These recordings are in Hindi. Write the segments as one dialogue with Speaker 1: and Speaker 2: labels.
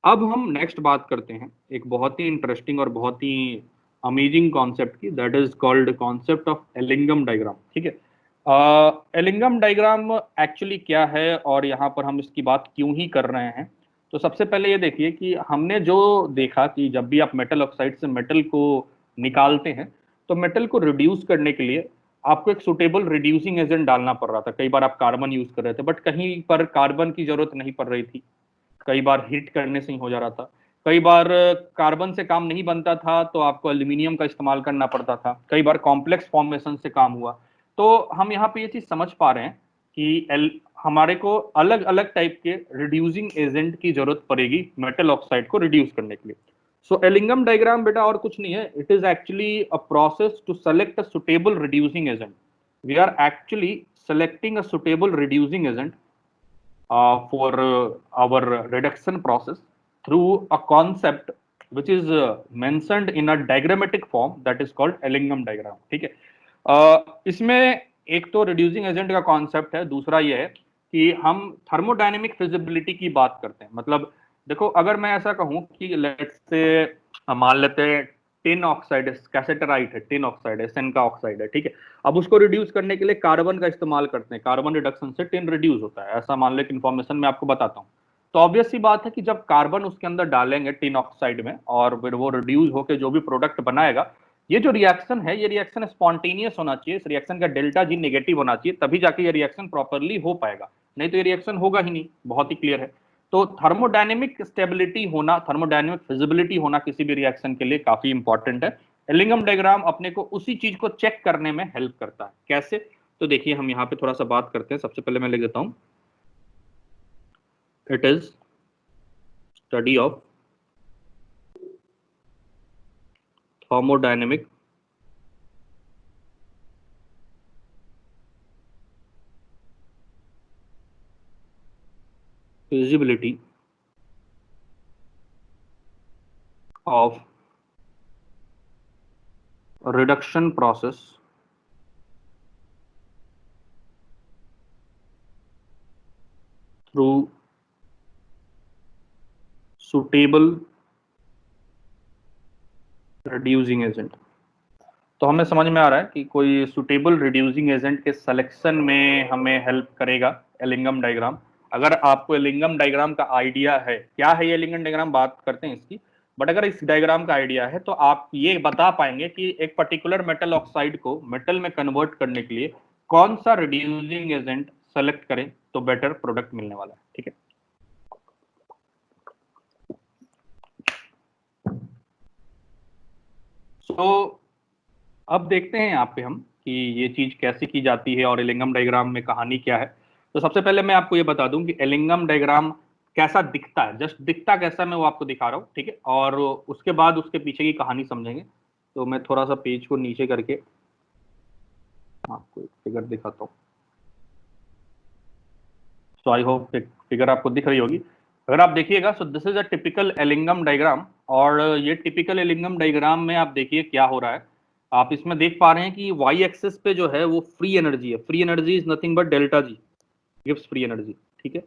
Speaker 1: अब हम नेक्स्ट बात करते हैं एक बहुत ही इंटरेस्टिंग और बहुत ही अमेजिंग कॉन्सेप्ट की, that is called concept of Ellingham diagram. ठीक है, एलिंगम डायग्राम एक्चुअली क्या है और यहाँ पर हम इसकी बात क्यों ही कर रहे हैं। तो सबसे पहले ये देखिए कि हमने जो देखा कि जब भी आप मेटल ऑक्साइड से मेटल को निकालते हैं तो मेटल को रिड्यूस करने के लिए आपको एक सुटेबल रिड्यूसिंग एजेंट डालना पड़ रहा था। कई बार आप कार्बन यूज कर रहे थे, बट कहीं पर कार्बन की जरूरत नहीं पड़ रही थी, कई बार हीट करने से ही हो जा रहा था, कई बार कार्बन से काम नहीं बनता था तो आपको एल्यूमिनियम का इस्तेमाल करना पड़ता था, कई बार कॉम्प्लेक्स फॉर्मेशन से काम हुआ। तो हम यहाँ पे ये चीज समझ पा रहे हैं कि हमारे को अलग अलग टाइप के रिड्यूसिंग एजेंट की जरूरत पड़ेगी मेटल ऑक्साइड को रिड्यूस करने के लिए। सो एलिंगम डायग्राम बेटा और कुछ नहीं है, it is actually a process to select a suitable reducing agent. We are actually selecting a suitable reducing agent for our reduction process through a concept which is mentioned in a diagrammatic form that is called Ellingham diagram। ठीक है, इसमें एक तो रिड्यूसिंग एजेंट का कॉन्सेप्ट है, दूसरा ये है कि हम थर्मोडायनेमिक फिजिबिलिटी की बात करते हैं। मतलब देखो, अगर मैं ऐसा कहूं कि लेट्स से मान लेते हैं टिन ऑक्साइड कैसेटराइट है, टिन ऑक्साइड है, एसएन का ऑक्साइड है। ठीक है, अब उसको रिड्यूस करने के लिए कार्बन का इस्तेमाल करते हैं, कार्बन रिडक्शन से टिन रिड्यूस होता है, ऐसा मान ले कि इन्फॉर्मेशन मैं आपको बताता हूँ। तो ऑब्वियस सी बात है कि जब कार्बन उसके अंदर डालेंगे टिन ऑक्साइड में और फिर वो रिड्यूस होकर जो भी प्रोडक्ट बनाएगा, ये जो रिएक्शन है ये रिएक्शन स्पॉन्टेनियस होना चाहिए, इस रिएक्शन का डेल्टा जी नेगेटिव होना चाहिए, तभी जाके ये रिएक्शन प्रॉपरली हो पाएगा, नहीं तो ये रिएक्शन होगा ही नहीं। बहुत ही क्लियर है। तो थर्मोडायनेमिक स्टेबिलिटी होना, थर्मोडायनेमिक फिजिबिलिटी होना किसी भी रिएक्शन के लिए काफी इंपॉर्टेंट है। एलिंगम डायग्राम अपने को उसी चीज को चेक करने में हेल्प करता है। कैसे? तो देखिए हम यहाँ पे थोड़ा सा बात करते हैं। सबसे पहले मैं लिख देता हूं, it is study of thermodynamic feasibility of reduction process through suitable reducing agent। तो हमें समझ में आ रहा है कि कोई सुटेबल रिड्यूसिंग एजेंट के सिलेक्शन में हमें हेल्प करेगा एलिंगम डायग्राम। अगर आपको एलिंगम डायग्राम का आइडिया है, क्या है ये एलिंगम डायग्राम, बात करते हैं इसकी, बट अगर इस डायग्राम का आइडिया है तो आप ये बता पाएंगे कि एक पर्टिकुलर मेटल ऑक्साइड को मेटल में कन्वर्ट करने के लिए कौन सा रिड्यूसिंग एजेंट सेलेक्ट करें तो बेटर प्रोडक्ट मिलने वाला है। ठीक है, तो अब देखते हैं यहाँ पे हम कि ये चीज कैसे की जाती है और एलिंगम डायग्राम में कहानी क्या है। तो सबसे पहले मैं आपको ये बता दूं कि एलिंगम डायग्राम कैसा दिखता है, जस्ट दिखता कैसा मैं वो आपको दिखा रहा हूँ। ठीक है, और उसके बाद उसके पीछे की कहानी समझेंगे। तो मैं थोड़ा सा पेज को नीचे करके आपको एक फिगर दिखाता हूँ। सो आई होप फिगर आपको दिख रही होगी। अगर आप देखिएगा, so this is a typical Ellingham diagram, और ये टिपिकल एलिंगम डायग्राम में आप देखिए क्या हो रहा है। आप इसमें देख पा रहे हैं कि वाई एक्सिस पे जो है वो फ्री एनर्जी है। Free energy is nothing but delta G, gives free energy. ठीक है,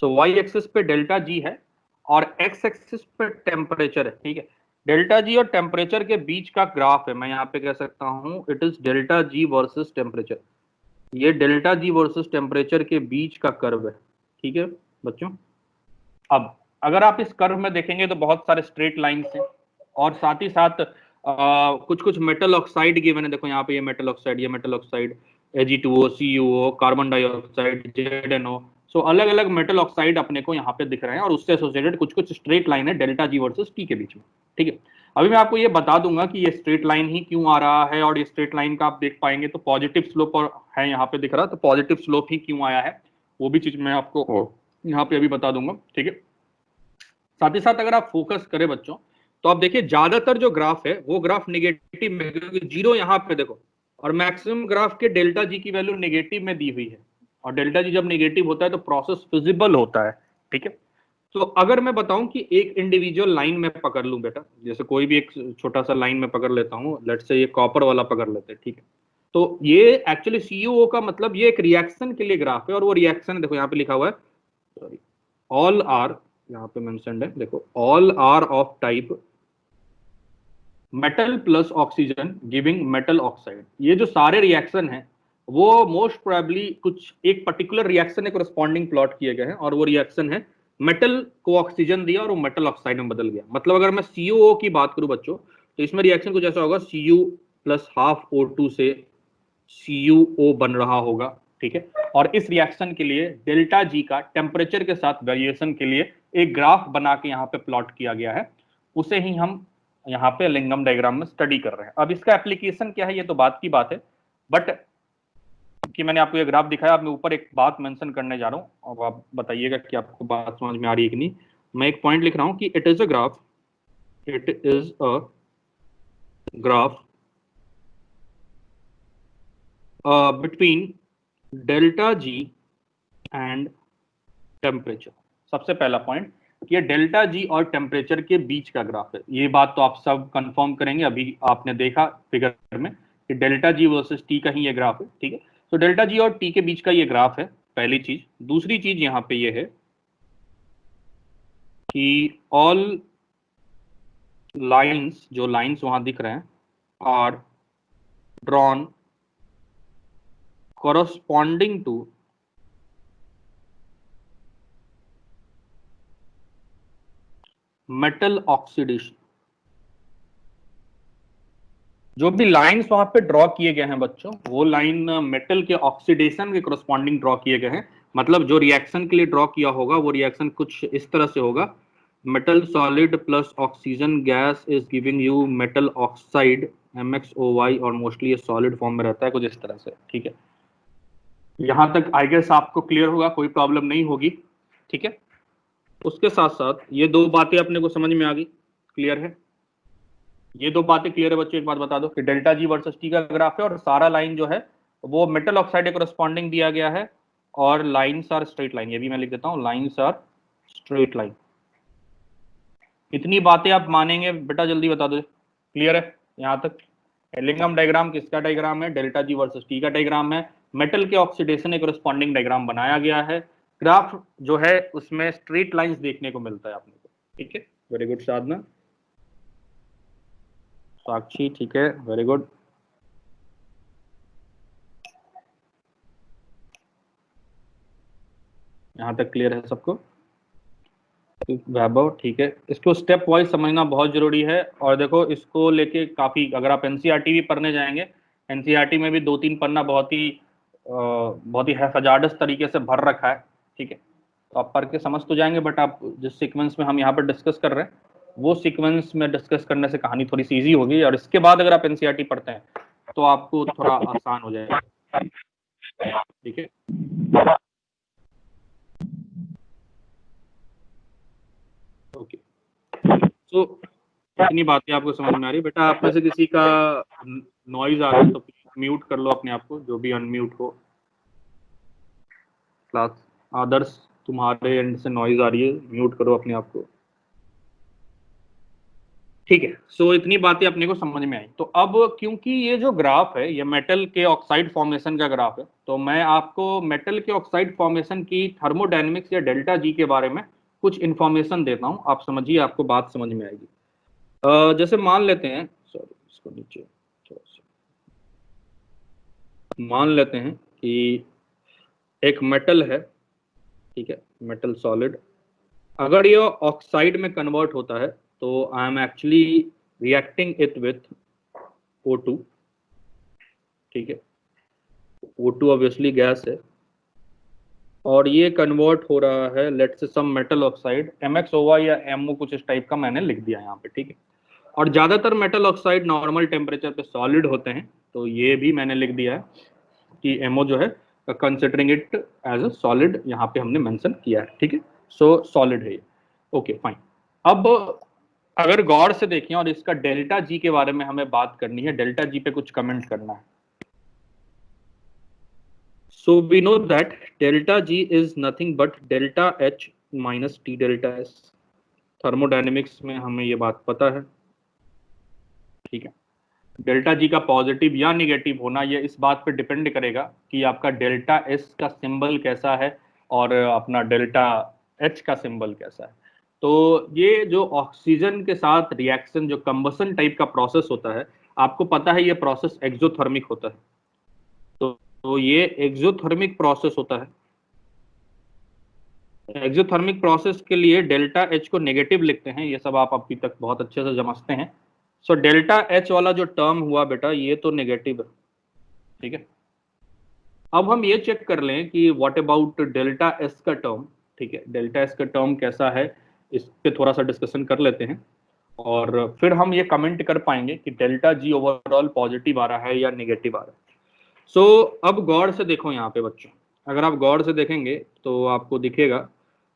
Speaker 1: सो वाई एक्सिस पे डेल्टा जी है और एक्स एक्सिस पे टेम्परेचर है। ठीक है, डेल्टा जी और टेम्परेचर के बीच का ग्राफ है, मैं यहाँ पे कह सकता हूँ it is delta G versus temperature. ये डेल्टा जी वर्सेस टेम्परेचर के बीच का कर्व है। ठीक है बच्चों, अब अगर आप इस कर्व में देखेंगे तो बहुत सारे स्ट्रेट लाइंस हैं और साथ ही साथ कुछ कुछ मेटल ऑक्साइड गिवन है। देखो यहाँ पे ये मेटल ऑक्साइड, ये metal oxide Ag2O, CuO, carbon dioxide, ZnO। सो अलग अलग मेटल ऑक्साइड अपने को यहाँ पे दिख रहे हैं और उससे एसोसिएटेड कुछ कुछ स्ट्रेट लाइन है डेल्टा जी वर्सेस टी के बीच में। ठीक है, अभी मैं आपको ये बता दूंगा कि ये स्ट्रेट लाइन ही क्यों आ रहा है, और ये स्ट्रेट लाइन का आप देख पाएंगे तो पॉजिटिव स्लोप है यहाँ पे दिख रहा है, तो पॉजिटिव स्लोप ही क्यों आया है वो भी चीज मैं आपको यहाँ पे अभी बता दूंगा। ठीक है, साथ ही साथ अगर आप फोकस करें बच्चों तो आप देखिए ज्यादातर जो ग्राफ है वो ग्राफ निगेटिव में, क्योंकि जीरो यहाँ पे देखो, और मैक्सिमम ग्राफ के डेल्टा जी की वैल्यू नेगेटिव में दी हुई है, और डेल्टा जी जब नेगेटिव होता है तो प्रोसेस फिजिबल होता है। ठीक है, तो अगर मैं बताऊं कि एक इंडिविजुअल लाइन में पकड़ लूं बेटा, जैसे कोई भी एक छोटा सा लाइन में पकड़ लेता हूं, लेट्स से ये कॉपर वाला पकड़ लेते हैं। ठीक है, तो ये एक्चुअली सीयूओ का मतलब ये एक रिएक्शन के लिए ग्राफ है, और वो रिएक्शन देखो यहाँ पे लिखा हुआ है, ऑल आर यहाँ पे मेंशन्ड है, देखो, all are of type metal plus oxygen giving metal oxide. ये जो सारे रिएक्शन हैं वो मोस्ट प्रोबेबली कुछ एक पर्टिकुलर रिएक्शन के करस्पॉन्डिंग प्लॉट किए गए हैं, और वो रिएक्शन है मेटल को ऑक्सीजन दिया और वो मेटल ऑक्साइड में बदल गया। मतलब अगर मैं CuO की बात करूं बच्चों, तो इसमें रिएक्शन कुछ ऐसा होगा, Cu प्लस हाफ O2 से CuO बन रहा होगा, ठीक है। और इस रिएक्शन के लिए डेल्टा जी का टेम्परेचर के साथ वेरिएशन के लिए एक ग्राफ बना के यहाँ पे प्लॉट किया गया है, उसे ही हम यहाँ पे लिंगम डायग्राम में स्टडी कर रहे हैं। अब इसका एप्लीकेशन क्या है ये तो बात की बात है, बट कि मैंने आपको ये ग्राफ दिखाया, अब मैं ऊपर एक बात मेंशन करने जा रहा हूँ, अब आप बताइएगा कि आपको बात समझ में आ रही है कि नहीं। मैं एक पॉइंट लिख रहा हूँ कि it is a graph between delta G and temperature. सबसे पहला पॉइंट, ये डेल्टा जी और टेम्परेचर के बीच का ग्राफ है। ये बात तो आप सब कंफर्म करेंगे, अभी आपने देखा फिगर में कि डेल्टा जी वर्सेस टी का ही ये ग्राफ है, ठीक है। तो डेल्टा जी और टी के बीच का ये ग्राफ है, पहली चीज। दूसरी चीज यहाँ पे ये है कि ऑल लाइंस, जो लाइंस वहां दिख रहे हैं, are drawn corresponding to metal oxidation. जो भी लाइंस वहां पे ड्रॉ किए गए हैं बच्चों, वो लाइन मेटल के ऑक्सीडेशन के करस्पॉन्डिंग ड्रॉ किए गए हैं। मतलब जो रिएक्शन के लिए ड्रॉ किया होगा वो रिएक्शन कुछ इस तरह से होगा, metal solid plus oxygen gas is giving you metal oxide MxOY, और मोस्टली ये सॉलिड फॉर्म में रहता है कुछ इस तरह से, ठीक है। यहां तक आई गेस आपको क्लियर होगा, कोई प्रॉब्लम नहीं होगी, ठीक है। उसके साथ साथ ये दो बातें अपने को समझ में आ गई, क्लियर है? ये दो बातें क्लियर है बच्चों? एक बात बता दो कि डेल्टा जी वर्सेस टी का ग्राफ है और सारा लाइन जो है वो मेटल ऑक्साइड के करस्पॉन्डिंग दिया गया है, और लाइंस आर स्ट्रेट लाइन। ये भी मैं लिख देता हूं, लाइंस आर स्ट्रेट लाइन। इतनी बातें आप मानेंगे बेटा? जल्दी बता दो, क्लियर है यहां तक? एलिंगम डायग्राम किसका डायग्राम है? डेल्टा जी वर्सेस टी का डायग्राम है। मेटल के ऑक्सीडेशन के करस्पॉन्डिंग डायग्राम बनाया गया है। ग्राफ जो है उसमें स्ट्रेट लाइंस देखने को मिलता है आपने को, ठीक है। वेरी गुड साधना, साक्षी, ठीक है, वेरी गुड। यहाँ तक क्लियर है सबको? वैभव, ठीक है। इसको स्टेप वाइज समझना बहुत जरूरी है। और देखो इसको लेके काफी, अगर आप एनसीईआरटी भी पढ़ने जाएंगे, एनसीईआरटी में भी 2-3 पन्ना बहुत ही हैजार्डस तरीके से भर रखा है, ठीक है। तो आप पढ़ के समझ तो जाएंगे, बट आप जिस सीक्वेंस में हम यहाँ पर डिस्कस कर रहे हैं वो सीक्वेंस में डिस्कस करने से कहानी थोड़ी सी ईजी होगी, और इसके बाद अगर आप एनसीईआरटी पढ़ते हैं तो आपको थोड़ा आसान हो जाएगा, ठीक है। ओके, तो इतनी बातें आपको समझ में आ रही है बेटा? आप में से किसी का नॉइज आ रहा है तो म्यूट कर लो अपने आप को, जो भी अनम्यूट हो। क्लास आदर्श, तुम्हारे एंड से नॉइज आ रही है, म्यूट करो अपने आप को, ठीक है। सो इतनी बातें अपने को समझ में आई। तो अब क्योंकि ये जो ग्राफ है ये मेटल के ऑक्साइड फॉर्मेशन का ग्राफ है, तो मैं आपको मेटल के ऑक्साइड फॉर्मेशन की थर्मोडायनेमिक्स या डेल्टा जी के बारे में कुछ इंफॉर्मेशन देता हूं, आप समझिए, आपको बात समझ में आएगी। जैसे मान लेते हैं, सॉरी इसको नीचे थोड़ा सा, मान लेते हैं कि एक मेटल है, ठीक है, मेटल सॉलिड। अगर ये ऑक्साइड में कन्वर्ट होता है तो I am actually reacting it with O2, ठीक है। O2 ऑब्वियसली गैस है, और ये कन्वर्ट हो रहा है let's say some metal oxide MxOY या MO, कुछ इस टाइप का मैंने लिख दिया यहाँ पे, ठीक है। और ज्यादातर मेटल ऑक्साइड नॉर्मल टेम्परेचर पे सॉलिड होते हैं, तो ये भी मैंने लिख दिया है कि MO जो है considering it as a solid, यहाँ पे हमने मेंशन किया है, ठीक है। सो सॉलिड है ये, ओके फाइन। अब अगर गौर से देखें और इसका डेल्टा जी के बारे में हमें बात करनी है, डेल्टा जी पे कुछ कमेंट करना है। So we know that delta G is nothing but delta H minus T delta S. Thermodynamics में हमें ये बात पता है, ठीक है। डेल्टा जी का पॉजिटिव या निगेटिव होना ये इस बात पे डिपेंड करेगा कि आपका डेल्टा एस का सिंबल कैसा है और अपना डेल्टा एच का सिंबल कैसा है। तो ये जो ऑक्सीजन के साथ रिएक्शन, जो कंबसन टाइप का प्रोसेस होता है, आपको पता है ये प्रोसेस एक्सोथर्मिक होता है। तो ये एक्सोथर्मिक प्रोसेस होता है। एक्सोथर्मिक प्रोसेस के लिए डेल्टा एच को नेगेटिव लिखते हैं, ये सब आप अभी तक बहुत अच्छे से समझते हैं। सो डेल्टा एच वाला जो टर्म हुआ बेटा, ये तो नेगेटिव है, ठीक है। अब हम ये चेक कर लें कि व्हाट अबाउट डेल्टा एस का टर्म, ठीक है। डेल्टा एस का टर्म कैसा है, इस पे थोड़ा सा डिस्कशन कर लेते हैं, और फिर हम ये कमेंट कर पाएंगे कि डेल्टा जी ओवरऑल पॉजिटिव आ रहा है या नेगेटिव आ रहा है। सो अब गौर से देखो यहाँ पे बच्चों, अगर आप गौर से देखेंगे तो आपको दिखेगा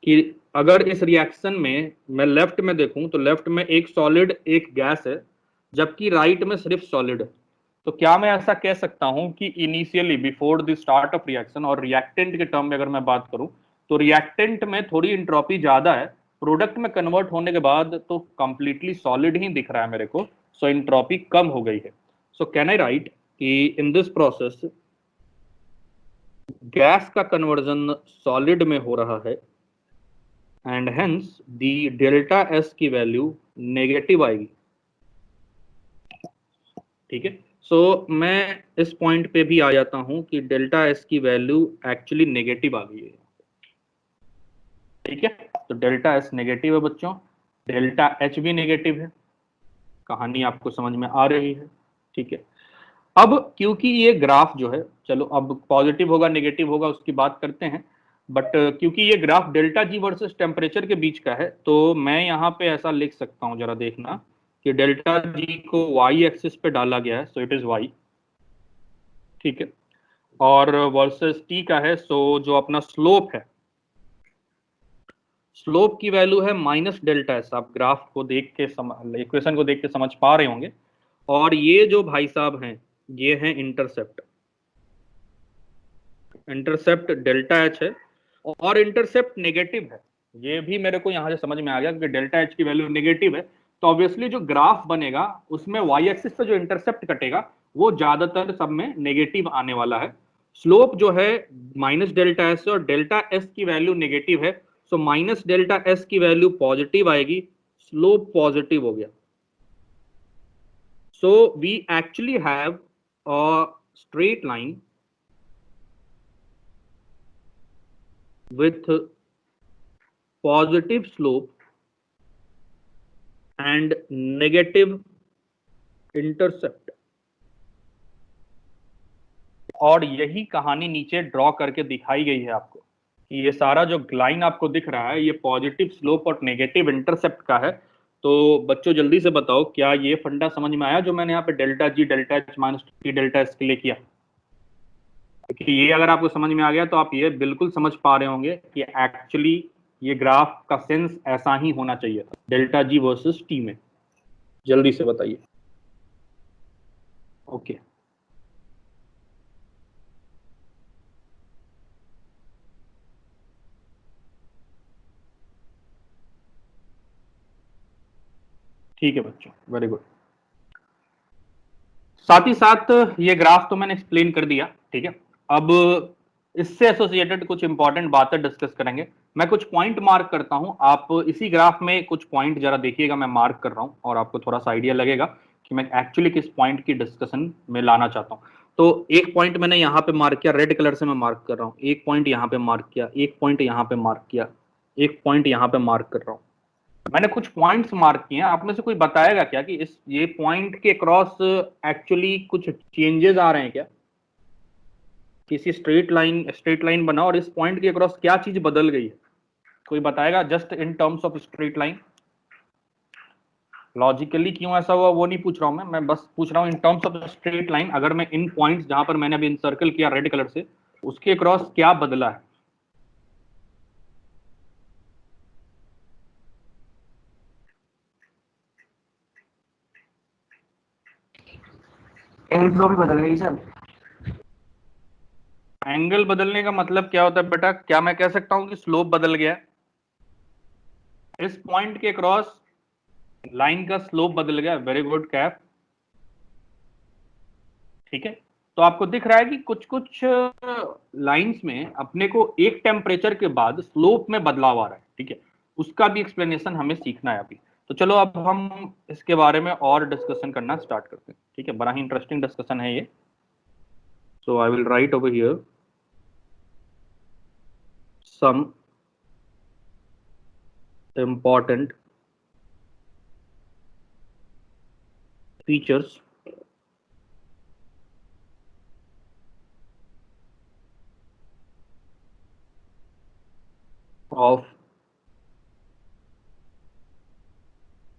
Speaker 1: कि अगर इस रिएक्शन में मैं लेफ्ट में देखूं तो लेफ्ट में एक सॉलिड एक गैस है, जबकि राइट में सिर्फ सॉलिड है। तो क्या मैं ऐसा कह सकता हूं कि initially before the start of reaction, और रिएक्टेंट के टर्म में अगर मैं बात करूं तो रिएक्टेंट में थोड़ी इंट्रोपी ज्यादा है, प्रोडक्ट में कन्वर्ट होने के बाद तो कंप्लीटली सॉलिड ही दिख रहा है मेरे को, सो इंट्रोपी कम हो गई है। सो कैन आई राइट कि इन दिस प्रोसेस गैस का कन्वर्जन सॉलिड में हो रहा है, and hence the delta S की वैल्यू नेगेटिव आएगी, ठीक है। सो मैं इस पॉइंट पे भी आ जाता हूं कि डेल्टा एस की वैल्यू एक्चुअली नेगेटिव आ गई है, ठीक है। तो डेल्टा एस नेगेटिव है बच्चों, डेल्टा एच भी नेगेटिव है, कहानी आपको समझ में आ रही है, ठीक है। अब क्योंकि ये ग्राफ जो है, चलो अब पॉजिटिव होगा नेगेटिव होगा उसकी बात करते हैं, बट क्योंकि ये graph delta G versus temperature के बीच का है, तो मैं यहाँ पे ऐसा लिख सकता हूँ, जरा देखना कि डेल्टा जी को वाई एक्सिस पे डाला गया है, सो इट इज वाई, ठीक है। और वर्सेस टी का है, सो जो अपना स्लोप है, स्लोप की वैल्यू है माइनस डेल्टा एस। आप ग्राफ को देख के इक्वेशन को देख के समझ पा रहे होंगे। और ये जो भाई साहब हैं, ये हैं इंटरसेप्ट, इंटरसेप्ट डेल्टा एच है, और इंटरसेप्ट नेगेटिव है। ये भी मेरे को यहां से समझ में आ गया कि डेल्टा एच की वैल्यू नेगेटिव है, तो ऑब्वियसली जो ग्राफ बनेगा उसमें वाई एक्सिस पे जो इंटरसेप्ट कटेगा वो ज्यादातर सब में नेगेटिव आने वाला है। स्लोप जो है माइनस डेल्टा एस, और डेल्टा एस की वैल्यू नेगेटिव है, सो माइनस डेल्टा एस की वैल्यू पॉजिटिव आएगी, स्लोप पॉजिटिव हो गया। So we actually have a straight line with positive slope and negative intercept, और यही कहानी नीचे ड्रॉ करके दिखाई गई है आपको कि ये सारा जो लाइन आपको दिख रहा है ये पॉजिटिव स्लोप और नेगेटिव इंटरसेप्ट का है। तो बच्चों जल्दी से बताओ, क्या ये फंडा समझ में आया जो मैंने यहाँ पे delta G delta H minus T delta S के लिए किया? कि ये अगर आपको समझ में आ गया तो आप ये बिल्कुल समझ पा रहे होंगे कि एक्चुअली ये ग्राफ का सेंस ऐसा ही होना चाहिए था डेल्टा जी वर्सेस टी में। जल्दी से बताइए। ओके, ठीक है बच्चों, वेरी गुड। साथ ही साथ ये ग्राफ तो मैंने एक्सप्लेन कर दिया, ठीक है। अब इससे एसोसिएटेड कुछ इंपॉर्टेंट बातें डिस्कस करेंगे। मैं कुछ पॉइंट मार्क करता हूं, आप इसी ग्राफ में कुछ पॉइंट जरा देखिएगा, मैं मार्क कर रहा हूं और आपको थोड़ा सा आइडिया लगेगा कि मैं एक्चुअली किस पॉइंट की डिस्कशन में लाना चाहता हूं। तो एक पॉइंट मैंने यहाँ पे मार्क किया, रेड कलर से मैं मार्क कर रहा हूँ, एक पॉइंट यहाँ पे मार्क किया, एक पॉइंट यहाँ पे मार्क किया, एक पॉइंट यहाँ पे मार्क कर रहा हूँ। मैंने कुछ पॉइंट्स मार्क किए हैं, आप में से कोई बताएगा क्या कि इस ये पॉइंट के क्रॉस एक्चुअली कुछ चेंजेस आ रहे हैं क्या? किसी स्ट्रेट लाइन बना और इस पॉइंट के क्रॉस क्या चीज बदल गई है? कोई बताएगा just in terms of straight line? Logically क्यों ऐसा हुआ वो नहीं पूछ रहा हूं मैं बस पूछ रहा हूं in terms of straight line, अगर मैं इन पॉइंट्स जहां पर मैंने अभी इंसर्कल किया रेड कलर से, उसके क्रॉस क्या बदला है?
Speaker 2: एयर फ्लो भी बदल गई सर।
Speaker 1: एंगल बदलने का मतलब क्या होता है बेटा? क्या मैं कह सकता हूं कि स्लोप बदल गया है? इस पॉइंट के क्रॉस लाइन का स्लोप बदल गया, वेरी गुड कैप, ठीक है। तो आपको दिख रहा है कि कुछ कुछ लाइंस में अपने को एक टेम्परेचर के बाद स्लोप में बदलाव आ रहा है, ठीक है। उसका भी एक्सप्लेनेशन हमें सीखना है अभी। तो चलो अब हम इसके बारे में और डिस्कशन करना स्टार्ट करते हैं, ठीक है। बड़ा ही इंटरेस्टिंग डिस्कशन है ये। So I will write over here some important features of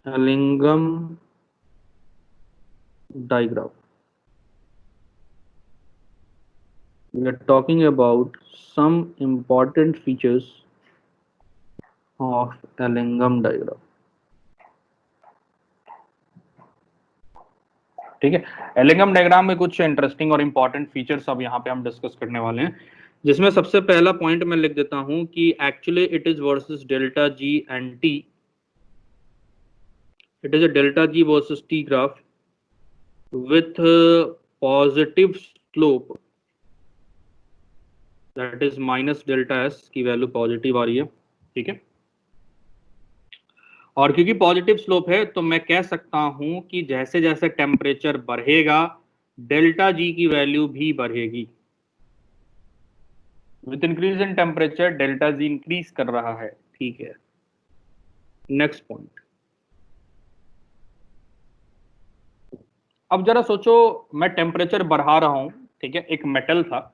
Speaker 1: Allingham diagram. We are talking about some important features of Allingham diagram. ठीक है, एलिंगम डायग्राम में कुछ इंटरेस्टिंग और इंपॉर्टेंट फीचर्स अब यहाँ पे हम डिस्कस करने वाले हैं, जिसमें सबसे पहला पॉइंट मैं लिख देता हूं कि actually it is versus delta G and T. It is a delta G versus T graph with positive slope, that is minus delta S की वैल्यू पॉजिटिव आ रही है, ठीक है। और क्योंकि पॉजिटिव स्लोप है तो मैं कह सकता हूं कि जैसे जैसे टेम्परेचर बढ़ेगा डेल्टा जी की वैल्यू भी बढ़ेगी। With increase in temperature delta G increase कर रहा है, ठीक है। नेक्स्ट पॉइंट, अब जरा सोचो मैं टेम्परेचर बढ़ा रहा हूं, ठीक है। एक मेटल था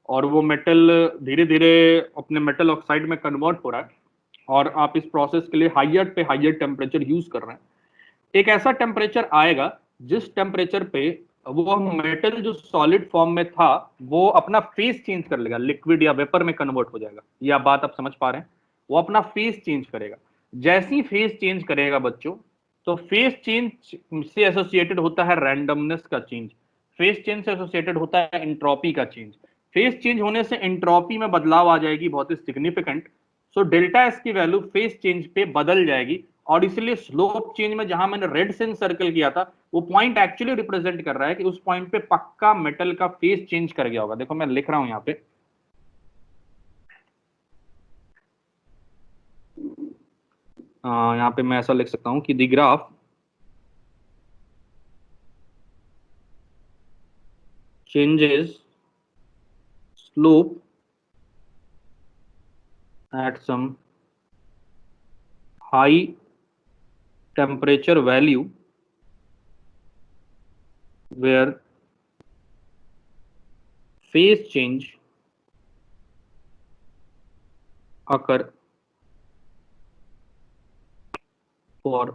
Speaker 1: और वो मेटल धीरे धीरे अपने मेटल ऑक्साइड में कन्वर्ट हो रहा है और आप इस प्रोसेस के लिए हायर पे हायर टेम्परेचर यूज कर रहे हैं। एक ऐसा टेम्परेचर आएगा जिस टेम्परेचर पे वो मेटल जो सॉलिड फॉर्म में था वो अपना फेस चेंज कर लेगा, लिक्विड या वेपर में कन्वर्ट हो जाएगा। यह बात आप समझ पा रहे हैं? वो अपना फेस चेंज करेगा। जैसे ही फेस चेंज करेगा बच्चों, तो फेस चेंज से एसोसिएटेड होता है रैंडमनेस का चेंज, फेस चेंज से एसोसिएटेड होता है एंट्रोपी का चेंज। फेस चेंज होने से एंट्रोपी में बदलाव आ जाएगी, बहुत ही सिग्निफिकेंट। सो डेल्टा एस की वैल्यू फेस चेंज पे बदल जाएगी और इसलिए स्लोप चेंज में जहां मैंने रेड से सर्कल किया था वो पॉइंट एक्चुअली रिप्रेजेंट कर रहा है कि उस पॉइंट पे पक्का मेटल का फेस चेंज कर गया होगा। देखो मैं लिख रहा हूं यहां पे, यहां पे मैं ऐसा लिख सकता हूं कि the graph changes slope at some high temperature value where phase change occur for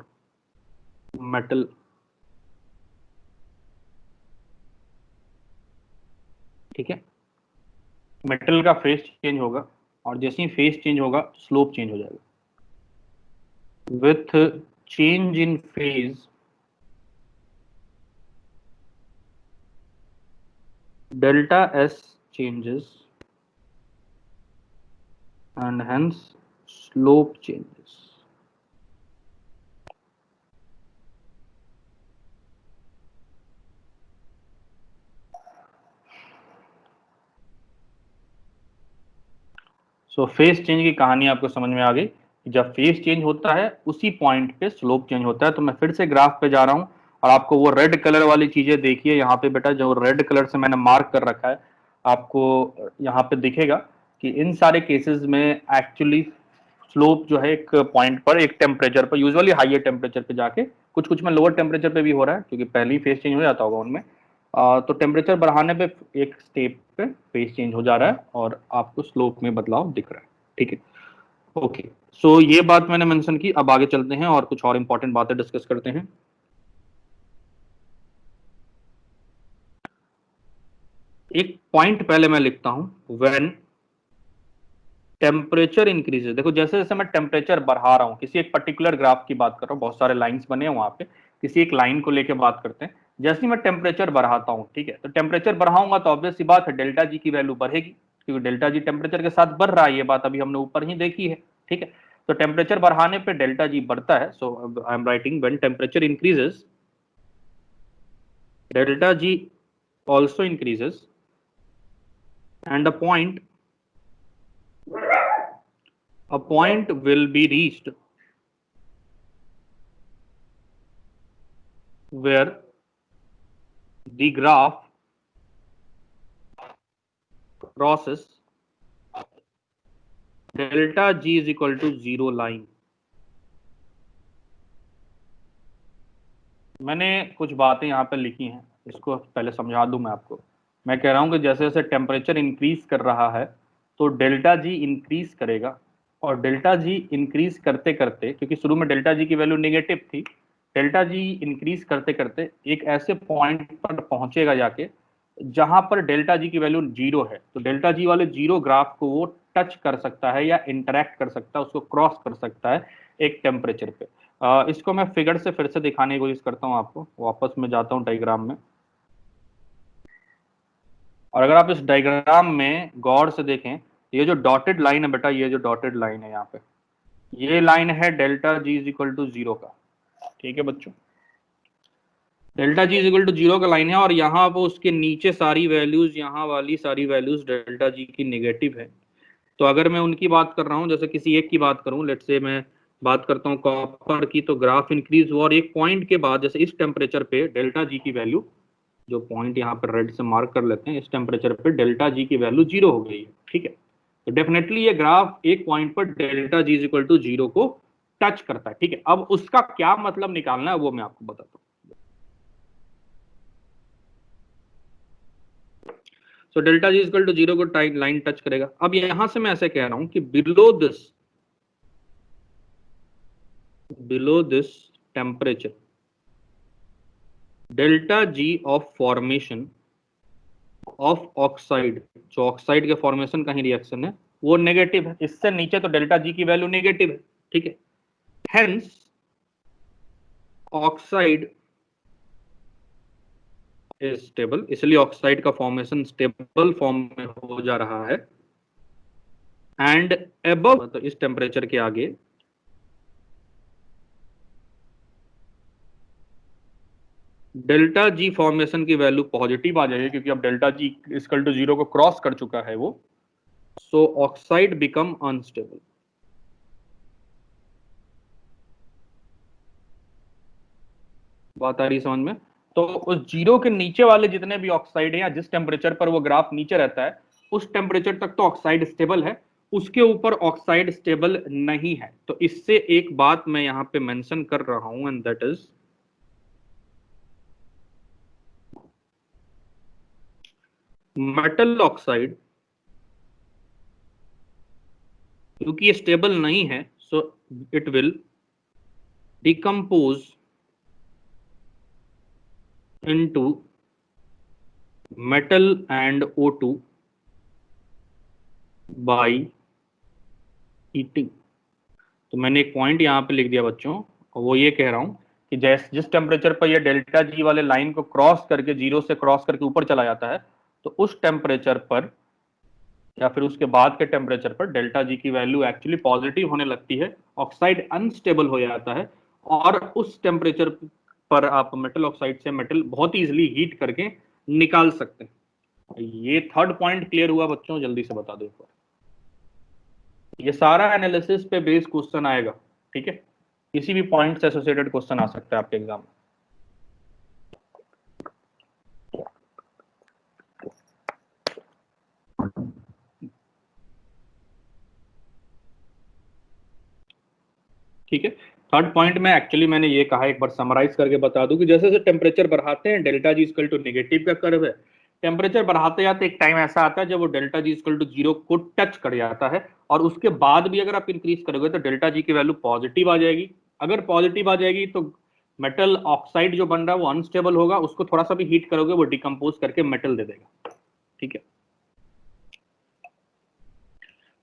Speaker 1: metal। ठीक है, मेटल का फेस चेंज होगा और जैसे ही फेस चेंज होगा स्लोप चेंज हो जाएगा। With change in phase delta S changes and hence slope changes। So face change की कहानी आपको समझ में आ गई। जब फेस चेंज होता है उसी पॉइंट पे स्लोप चेंज होता है। तो मैं फिर से ग्राफ पे जा रहा हूं और आपको वो रेड कलर वाली चीजें देखिए यहाँ पे बेटा, जो रेड कलर से मैंने मार्क कर रखा है आपको यहाँ पे दिखेगा कि इन सारे केसेस में एक्चुअली स्लोप जो है एक पॉइंट पर एक टेम्परेचर पर, यूजुअली हाईयर टेम्परेचर पे जाके, कुछ कुछ में लोअर टेम्परेचर पे भी हो रहा है क्योंकि पहले ही फेस चेंज हो जाता होगा उनमें। तो टेम्परेचर बढ़ाने पे एक स्टेप पे फेस चेंज हो जा रहा है और आपको स्लोप में बदलाव दिख रहा है, ठीक है। ओके, सो ये बात मैंने मेंशन की। अब आगे चलते हैं और कुछ और इंपॉर्टेंट बातें डिस्कस करते हैं। एक पॉइंट पहले मैं लिखता हूं, व्हेन टेम्परेचर इंक्रीजेस। देखो जैसे जैसे मैं टेम्परेचर बढ़ा रहा हूं, किसी एक पर्टिकुलर ग्राफ की बात कर रहा हूं, बहुत सारे लाइंस बने हैं वहां पे, किसी एक लाइन को लेके बात करते हैं। जैसे ही मैं टेम्परेचर बढ़ाता हूं, ठीक है, तो टेम्परेचर बढ़ाऊंगा तो ऑब्वियस सी बात है डेल्टा जी की वैल्यू बढ़ेगी क्योंकि डेल्टा जी टेम्परेचर के साथ बढ़ रहा है। ये बात अभी हमने ऊपर ही देखी है, ठीक है। तो टेम्परेचर बढ़ाने पे डेल्टा जी बढ़ता है। So I am writing when temperature increases delta G also increases and the point a point will be reached where the graph crosses delta g is equal to 0 line. मैंने कुछ बातें यहाँ पे लिखी हैं, इसको पहले समझा दूं मैं आपको. मैं कह रहा हूं कि जैसे जैसे टेम्परेचर इंक्रीज कर रहा है तो डेल्टा जी इंक्रीज करेगा, और डेल्टा जी इंक्रीज करते करते, क्योंकि शुरू में डेल्टा जी की वैल्यू नेगेटिव थी, डेल्टा जी इंक्रीज करते करते एक ऐसे पॉइंट पर पहुंचेगा जाके जहां पर डेल्टा जी की वैल्यू 0 है. तो डेल्टा जी वाले 0 ग्राफ को वो टच कर सकता है या इंटरेक्ट कर सकता है, उसको क्रॉस कर सकता है एक टेम्परेचर पे. इसको मैं फिगर से फिर से दिखाने की कोशिश करता हूं आपको. वापस मैं जाता हूं डायग्राम में, और अगर आप इस डायग्राम में गौर से देखें, ये जो डॉटेड लाइन है बेटा, ये जो डॉटेड लाइन है यहाँ पे, ये लाइन है delta G is equal to 0 का. ठीक है बच्चों, delta G is equal to 0 का लाइन है, और यहाँ पर उसके नीचे सारी वैल्यूज, यहाँ वाली सारी वैल्यूज डेल्टा जी की नेगेटिव है. तो अगर मैं उनकी बात कर रहा हूँ, जैसे किसी एक की बात करूँ, लेट्स से मैं बात करता हूँ कॉपर की, तो ग्राफ इंक्रीज हुआ और एक पॉइंट के बाद, जैसे इस टेम्परेचर पे डेल्टा जी की वैल्यू, जो पॉइंट यहाँ पर रेड से मार्क कर लेते हैं, इस टेम्परेचर पे डेल्टा जी की वैल्यू 0 हो गई है. ठीक है, तो डेफिनेटली ये ग्राफ एक पॉइंट पर delta G is equal to 0 को टच करता है. ठीक है, अब उसका क्या मतलब निकालना है वो मैं आपको बताता हूँ. So delta G equal to 0 को लाइन टच करेगा. अब यहां से मैं ऐसे कह रहा हूं कि below this temperature delta G of formation of oxide, जो ऑक्साइड के फॉर्मेशन का ही रिएक्शन है, वो नेगेटिव है. इससे नीचे तो डेल्टा जी की वैल्यू नेगेटिव है. ठीक है, हेंस ऑक्साइड इज स्टेबल, इसलिए ऑक्साइड का फॉर्मेशन स्टेबल फॉर्म में हो जा रहा है. एंड अबव, तो इस टेम्परेचर के आगे डेल्टा जी फॉर्मेशन की वैल्यू पॉजिटिव आ जाएगी, क्योंकि अब डेल्टा जी इक्वल टू 0 को क्रॉस कर चुका है वो. सो ऑक्साइड बिकम अनस्टेबल. बात आ रही समझ में? तो उस 0 के नीचे वाले जितने भी ऑक्साइड है, या जिस टेम्परेचर पर वो ग्राफ नीचे रहता है, उस टेम्परेचर तक तो ऑक्साइड स्टेबल है, उसके ऊपर ऑक्साइड स्टेबल नहीं है. तो इससे एक बात मैं यहां पे मेंशन कर रहा हूं, and that is metal oxide, क्योंकि ये स्टेबल नहीं है, so it will decompose into metal and O2 by heating. तो मैंने एक पॉइंट यहाँ पे लिख दिया बच्चों, और वो ये कह रहा हूँ कि जिस टेम्परेचर पर ये डेल्टा जी वाले लाइन को क्रॉस करके, 0 से क्रॉस करके ऊपर चला जाता है, तो उस टेम्परेचर पर या फिर उसके बाद के टेम्परेचर पर डेल्टा जी की वैल्यू एक्चुअली पॉजिटिव होने लगती है, ऑक्साइड अनस्टेबल हो जाता है, और उस टेम्परेचर पर आप मेटल ऑक्साइड से मेटल बहुत इजीली हीट करके निकाल सकते हैं. ये थर्ड पॉइंट क्लियर हुआ बच्चों? जल्दी से बता दो एक बार. ये सारा एनालिसिस पे बेस्ड क्वेश्चन आएगा. ठीक है, किसी भी पॉइंट से एसोसिएटेड क्वेश्चन आ सकता है आपके एग्जाम में. ठीक है, थर्ड पॉइंट में एक्चुअली मैंने ये कहा, एक बार समराइज करके बता दूं कि जैसे जैसे टेम्परेचर बढ़ाते हैं, delta G equal to negative का कर्व है, टेम्परेचर बढ़ाते जाते एक टाइम ऐसा आता है जब वो डेल्टा जी इक्वल टू 0 को टच कर जाता है, और उसके बाद भी अगर आप इंक्रीज करोगे तो डेल्टा जी की वैल्यू पॉजिटिव आ जाएगी. अगर पॉजिटिव आ जाएगी तो मेटल ऑक्साइड जो बन रहा है वो अनस्टेबल होगा, उसको थोड़ा सा भी हीट करोगे वो डिकम्पोज करके मेटल दे देगा. ठीक है,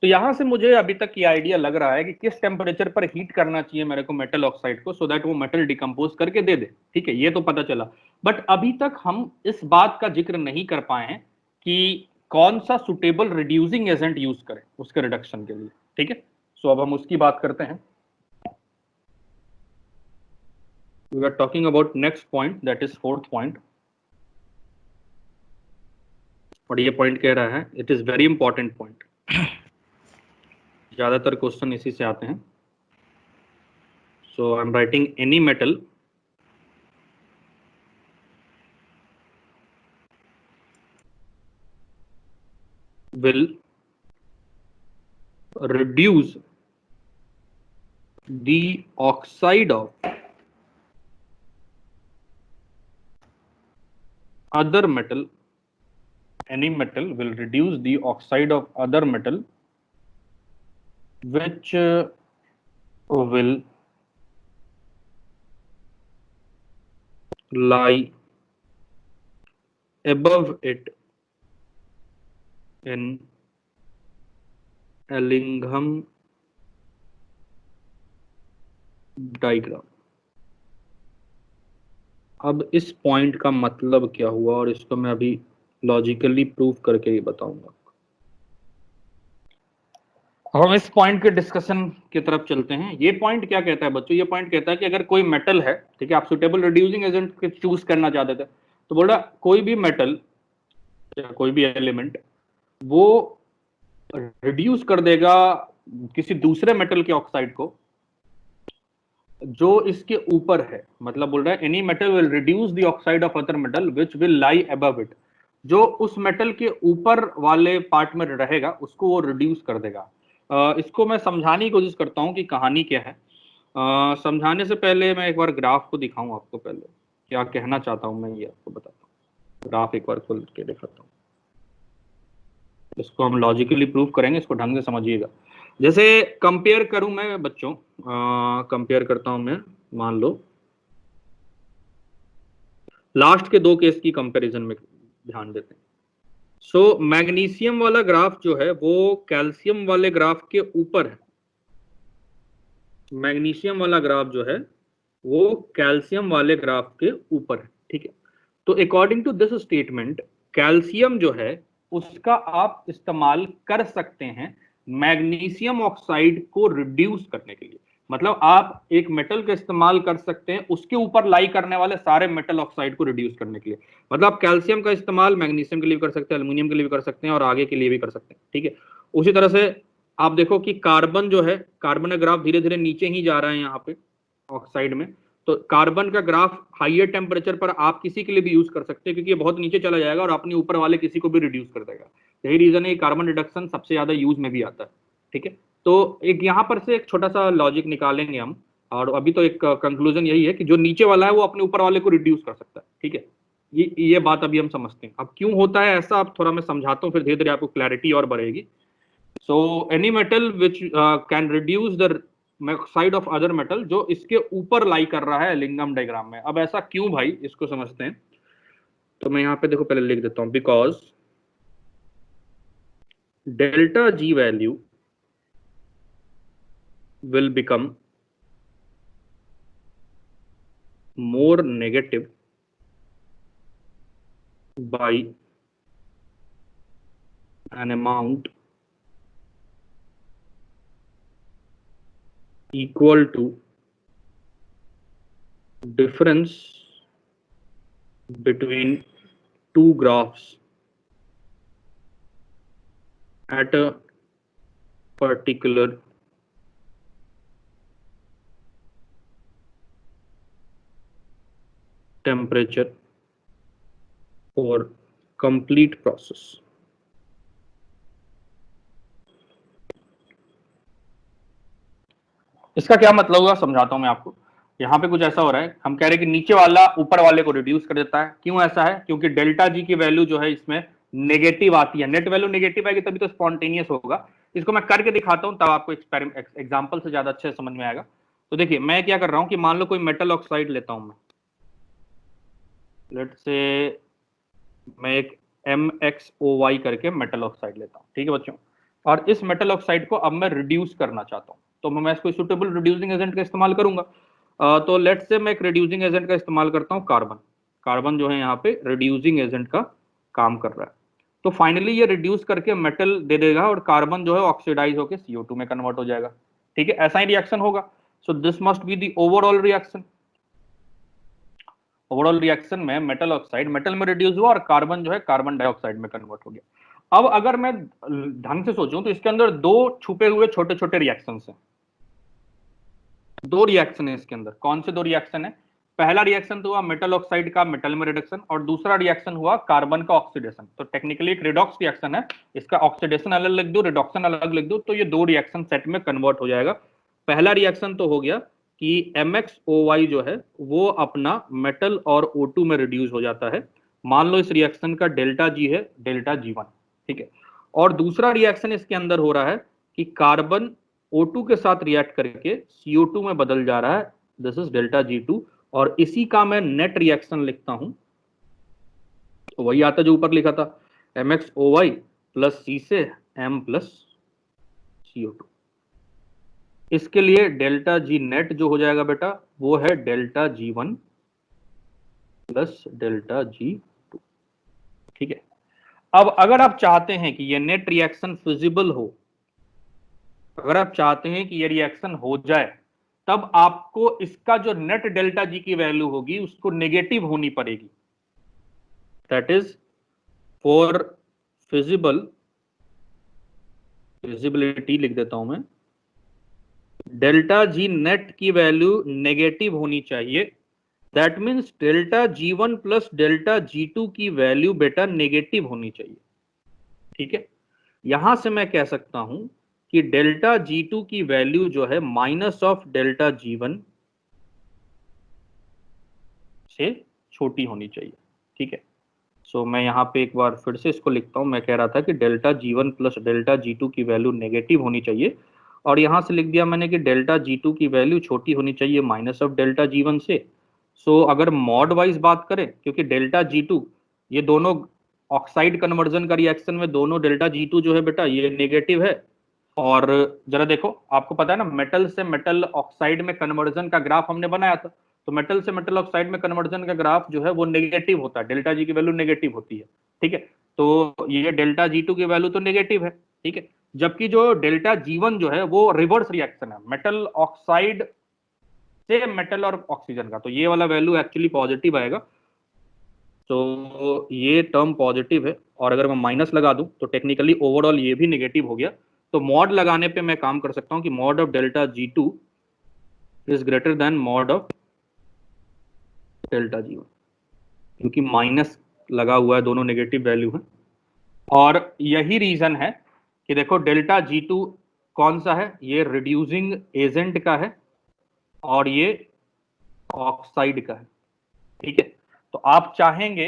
Speaker 1: तो यहां से मुझे अभी तक ये आइडिया लग रहा है कि किस टेम्परेचर पर हीट करना चाहिए मेरे को मेटल ऑक्साइड को, सो दैट वो मेटल डिकम्पोज करके दे दे. ठीक है, ये तो पता चला. बट अभी तक हम इस बात का जिक्र नहीं कर पाए हैं कि कौन सा सुटेबल रिड्यूसिंग एजेंट यूज करें उसके रिडक्शन के लिए. ठीक है, सो अब हम उसकी बात करते हैं. We are talking about next point, that is fourth point. और ये पॉइंट कह रहा है, it is very important point. ज्यादातर क्वेश्चन इसी से आते हैं। So I am writing any metal will reduce the oxide of other metal. Any metal will reduce the oxide of other metal which will lie above it in Ellingham diagram. अब इस पॉइंट का मतलब क्या हुआ और इसको मैं अभी लॉजिकली प्रूव करके ही बताऊंगा। अब हम इस पॉइंट के डिस्कशन की तरफ चलते हैं। ये पॉइंट क्या कहता है बच्चों? ये पॉइंट कहता है कि अगर कोई मेटल है, ठीक है, आप सुटेबल रिड्यूसिंग एजेंट चूज करना चाहते थे, तो बोला कोई भी मेटल या कोई भी एलिमेंट वो रिड्यूस कर देगा किसी दूसरे मेटल के ऑक्साइड को जो इसके ऊपर है। मतलब बोल रहा है any metal will reduce the oxide of other metal which will lie above it. जो उस मेटल के ऊपर वाले पार्ट में रहेगा उसको वो रिड्यूस कर देगा। इसको मैं समझाने की कोशिश करता हूं कि कहानी क्या है। समझाने से पहले मैं एक बार ग्राफ को दिखाऊं आपको। पहले क्या कहना चाहता हूं मैं ये आपको बताता हूं। ग्राफ एक बार खोल के दिखाता हूं, इसको हम लॉजिकली प्रूव करेंगे, इसको ढंग से समझिएगा। जैसे कंपेयर करूं मैं बच्चों, कंपेयर करता हूं मैं, मान लो लास्ट के दो केस की कंपैरिजन में ध्यान देते हैं। सो मैग्नीशियम वाला ग्राफ जो है वो कैल्शियम वाले ग्राफ के ऊपर है। मैग्नीशियम वाला ग्राफ जो है वो कैल्शियम वाले ग्राफ के ऊपर है, ठीक है। तो according to this statement calcium जो है उसका आप इस्तेमाल कर सकते हैं मैग्नीशियम ऑक्साइड को रिड्यूस करने के लिए। मतलब आप एक मेटल का इस्तेमाल कर सकते हैं उसके ऊपर लाई करने वाले सारे मेटल ऑक्साइड को रिड्यूस करने के लिए। मतलब आप कैल्शियम का इस्तेमाल मैग्नीशियम के लिए भी कर सकते हैं, एल्यूमिनियम के लिए भी कर सकते हैं और आगे के लिए भी कर सकते हैं, ठीक है। उसी तरह से आप देखो कि कार्बन जो है, कार्बन का ग्राफ धीरे धीरे नीचे ही जा रहा है यहाँ पे ऑक्साइड में। तो कार्बन का ग्राफ हाईयर टेम्परेचर पर आप किसी के लिए भी यूज कर सकते हैं क्योंकि ये बहुत नीचे चला जाएगा और अपने ऊपर वाले किसी को भी रिड्यूस कर देगा। यही रीजन है कार्बन रिडक्शन सबसे ज्यादा यूज में भी आता है, ठीक है। तो एक यहाँ पर से एक छोटा सा लॉजिक निकालेंगे हम, और अभी तो एक कंक्लूजन यही है कि जो नीचे वाला है वो अपने ऊपर वाले को रिड्यूस कर सकता है, ठीक है। ये बात अभी हम समझते हैं। अब क्यों होता है ऐसा, अब थोड़ा मैं समझाता हूँ, फिर धीरे धीरे आपको क्लैरिटी और बढ़ेगी। So any metal which can reduce the oxide of other metal जो इसके ऊपर लाई कर रहा है एलिंगम डायग्राम में। अब ऐसा क्यों भाई, इसको समझते हैं। तो मैं यहाँ पे देखो पहले लिख देता हूँ, because delta G value will become more negative by an amount equal to difference between two graphs at a particular temperature for complete process। इसका क्या मतलब हुआ समझाता हूं मैं आपको। यहाँ पे कुछ ऐसा हो रहा है, हम कह रहे हैं कि नीचे वाला ऊपर वाले को रिड्यूस कर देता है। क्यों ऐसा है? क्योंकि डेल्टा जी की वैल्यू जो है इसमें नेगेटिव आती है। नेट वैल्यू नेगेटिव आएगी तभी तो स्पॉन्टेनियस होगा। इसको मैं करके दिखाता हूं तब आपको एग्जाम्पल से ज्यादा अच्छे समझ में आएगा। तो देखिए मैं क्या कर रहा हूं कि मान लो कोई मेटल ऑक्साइड लेता हूं मैं, लेट से मैं एक MXOY करके मेटल ऑक्साइड लेता हूं, ठीक है बच्चों। और इस मेटल ऑक्साइड को अब मैं रिड्यूस करना चाहता हूं, तो मैं इसको सुटेबल रिड्यूसिंग एजेंट का इस्तेमाल करूंगा। तो लेट से मैं एक रिड्यूसिंग एजेंट का इस्तेमाल करता हूं कार्बन। कार्बन जो है यहाँ पे रिड्यूसिंग एजेंट का काम कर रहा है। तो फाइनली ये रिड्यूस करके मेटल दे देगा और कार्बन जो है ऑक्सीडाइज होकर CO2 में कन्वर्ट हो जाएगा, ठीक है। ऐसा ही रिएक्शन होगा। So this must be the overall reaction. Overall reaction में मेटल ऑक्साइड मेटल में रिड्यूस हुआ और कार्बन जो है कार्बन डाइऑक्साइड में कन्वर्ट हो गया। अब अगर मैं ढंग से सोचूं तो इसके अंदर दो छुपे हुए छोटे छोटे रिएक्शंस हैं, दो रिएक्शन है इसके अंदर। कौन से दो रिएक्शन है? पहला रिएक्शन तो हुआ मेटल ऑक्साइड का मेटल में रिडक्शन, और दूसरा रिएक्शन हुआ कार्बन का ऑक्सीडेशन। तो टेक्निकली एक रिडॉक्स रिएक्शन है, इसका ऑक्सीडेशन अलग लिख दो, रिडक्शन अलग लिख दो, तो ये दो रिएक्शन सेट में कन्वर्ट हो जाएगा। पहला रिएक्शन तो हो गया कि MxOY जो है वो अपना मेटल और O2 में रिड्यूस हो जाता है। मान लो इस रिएक्शन का डेल्टा G है डेल्टा G1, ठीक है। और दूसरा रिएक्शन इसके अंदर हो रहा है कि कार्बन O2 के साथ रिएक्ट करके CO2 में बदल जा रहा है, दिस इज डेल्टा G2। और इसी का मैं नेट रिएक्शन लिखता हूं, तो वही आता जो ऊपर लिखा था, MxOY प्लस C से M प्लस CO2। इसके लिए डेल्टा G नेट जो हो जाएगा बेटा वो है delta G1 plus delta G2, ठीक है। अब अगर आप चाहते हैं कि ये नेट रिएक्शन फिजिबल हो, अगर आप चाहते हैं कि ये रिएक्शन हो जाए, तब आपको इसका जो नेट डेल्टा जी की वैल्यू होगी उसको नेगेटिव होनी पड़ेगी। दैट इज फॉर फिजिबिलिटी लिख देता हूं मैं, डेल्टा जी नेट की वैल्यू नेगेटिव होनी चाहिए। That means delta G1 plus delta G2 की वैल्यू बेटा नेगेटिव होनी चाहिए, ठीक है। यहां से मैं कह सकता हूं कि डेल्टा G2 की वैल्यू जो है माइनस ऑफ डेल्टा G1 से छोटी होनी चाहिए, ठीक है। सो मैं यहाँ पे एक बार फिर से इसको लिखता हूं। मैं कह रहा था कि delta G1 plus delta G2 की वैल्यू नेगेटिव होनी चाहिए, और यहां से लिख दिया मैंने कि डेल्टा G2 की वैल्यू छोटी होनी चाहिए माइनस ऑफ डेल्टा G1 से। सो अगर मॉड वाइज बात करें, क्योंकि डेल्टा G2 ये दोनों ऑक्साइड कन्वर्जन का रिएक्शन में दोनों डेल्टा G2 जो है बेटा ये नेगेटिव है। और जरा देखो, आपको पता है ना मेटल से मेटल ऑक्साइड में कन्वर्जन का ग्राफ हमने बनाया था, तो मेटल से मेटल ऑक्साइड में कन्वर्जन का ग्राफ जो है वो नेगेटिव होता है, डेल्टा जी की वैल्यू नेगेटिव होती है, ठीक है। तो ये डेल्टा G2 की वैल्यू तो नेगेटिव है, ठीक है। जबकि जो डेल्टा G1 जो है वो रिवर्स रिएक्शन है मेटल ऑक्साइड से मेटल और ऑक्सीजन का, तो ये वाला वैल्यू एक्चुअली पॉजिटिव आएगा। तो ये टर्म पॉजिटिव है, और अगर मैं माइनस लगा दूं तो टेक्निकली ओवरऑल ये भी नेगेटिव हो गया। तो मॉड लगाने पे मैं काम कर सकता हूं कि mod of delta G2 is greater than mod of delta G1, क्योंकि माइनस लगा हुआ है, दोनों नेगेटिव वैल्यू है। और यही रीजन है कि देखो डेल्टा G2 कौन सा है, ये रिड्यूसिंग एजेंट का है और ये ऑक्साइड का है, ठीक है। तो आप चाहेंगे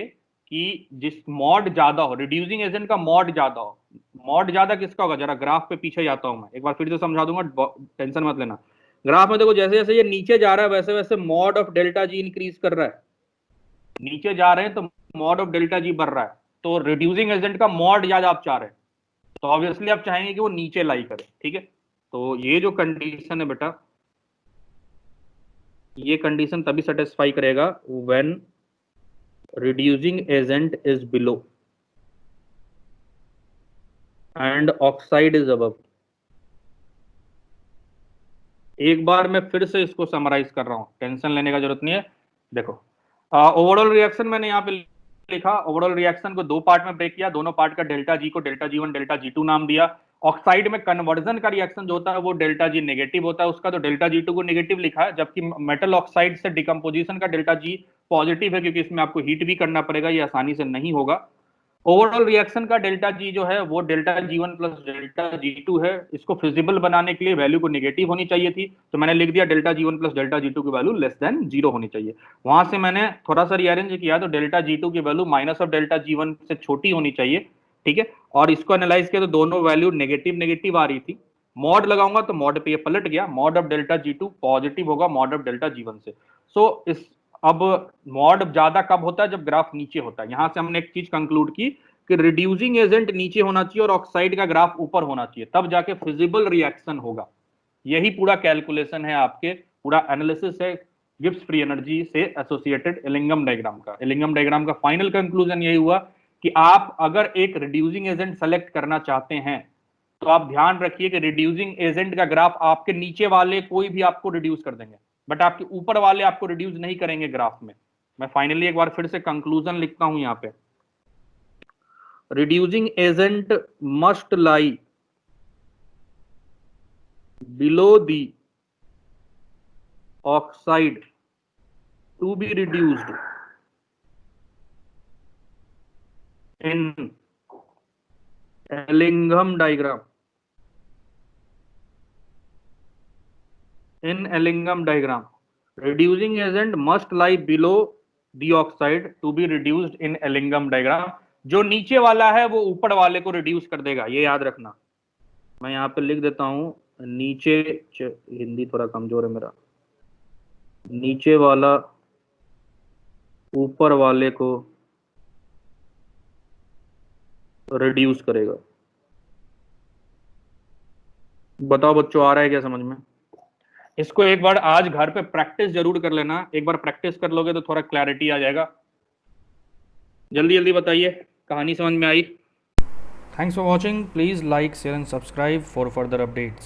Speaker 1: कि जिस मॉड ज्यादा हो, रिड्यूसिंग एजेंट का मॉड ज्यादा हो, मॉड ज्यादा किसका होगा, जरा ग्राफ पे पीछे जाता हूं मैं एक बार फिर से समझा दूंगा, टेंशन मत लेना। ग्राफ में देखो जैसे जैसे ये नीचे जा रहा है वैसे वैसे mod of delta G increase कर रहा है, नीचे जा रहे हैं तो मॉड ऑफ डेल्टा जी बढ़ रहा है। तो रिड्यूसिंग एजेंट का मॉड ज्यादा आप चाह रहे हैं, तो ऑब्वियसली आप चाहेंगे कि वो नीचे लाई करे, ठीक है। तो ये जो कंडीशन है बेटा, ये कंडीशन तभी सेटिस्फाई करेगा when reducing agent is below and oxide is above। एक बार मैं फिर से इसको समराइज कर रहा हूं, टेंशन लेने का जरूरत नहीं है। देखो ओवरऑल रिएक्शन मैंने यहाँ पे लिखा, ओवरऑल रिएक्शन को दो पार्ट में ब्रेक किया, दोनों पार्ट का डेल्टा जी को डेल्टा G1 डेल्टा G2 नाम दिया। ऑक्साइड में कन्वर्जन का रिएक्शन जो होता है वो डेल्टा जी नेगेटिव होता है उसका, तो डेल्टा G2 को नेगेटिव लिखा है। जबकि मेटल ऑक्साइड से डिकम्पोजिशन का डेल्टा जी पॉजिटिव है, क्योंकि इसमें आपको हीट भी करना पड़ेगा, ये आसानी से नहीं होगा। ओवरऑल रिएक्शन का डेल्टा जी जो है वो delta G1 plus delta G2 है। इसको फिजिबल बनाने के लिए वैल्यू को नेगेटिव होनी चाहिए थी, तो मैंने लिख दिया delta G1 plus delta G2 की वैल्यू लेस देन 0 होनी चाहिए। वहां से मैंने थोड़ा सा रीअरेंज किया, तो डेल्टा G2 की value minus of delta G1 से छोटी होनी चाहिए, ठीक है। और इसको एनालाइज किया तो दोनों वैल्यू नेगेटिव नेगेटिव आ रही थी। मॉड लगाऊंगा तो मॉड पे ये पलट गया, mod of delta G2 positive होगा मॉड ऑफ डेल्टा G1 से। सो इस अब मॉड ज्यादा कब होता है, जब ग्राफ नीचे होता है। यहां से हमने एक चीज कंक्लूड की कि रिड्यूसिंग एजेंट नीचे होना चाहिए और ऑक्साइड का ग्राफ ऊपर होना चाहिए, तब जाके फिजिबल रिएक्शन होगा। यही पूरा कैलकुलेशन है, आपके पूरा एनालिसिस है गिब्स फ्री एनर्जी से एसोसिएटेड एलिंगम डायग्राम का। एलिंगम डायग्राम का फाइनल कंक्लूजन यही हुआ कि आप अगर एक रिड्यूसिंग एजेंट सेलेक्ट करना चाहते हैं तो आप ध्यान रखिए कि रिड्यूसिंग एजेंट का ग्राफ आपके नीचे वाले कोई भी आपको रिड्यूस कर देंगे, बट आपके ऊपर वाले आपको रिड्यूस नहीं करेंगे ग्राफ में। मैं फाइनली एक बार फिर से कंक्लूजन लिखता हूं यहां पे। reducing agent must lie below the oxide to be reduced in Ellingham diagram. In Ellingham diagram, reducing agent must lie below the oxide to be reduced in Ellingham diagram. जो नीचे वाला है वो ऊपर वाले को रिड्यूस कर देगा, ये याद रखना। मैं यहाँ पे लिख देता हूं, नीचे, हिंदी थोड़ा कमजोर है मेरा, नीचे वाला ऊपर वाले को रिड्यूस करेगा। बताओ बच्चों, आ रहा है क्या समझ में? इसको एक बार आज घर पे प्रैक्टिस जरूर कर लेना, एक बार प्रैक्टिस कर लोगे तो थोड़ा क्लैरिटी आ जाएगा। जल्दी जल्दी बताइए, कहानी समझ में आई?
Speaker 2: Thanks for watching. Please like, share and subscribe for further updates.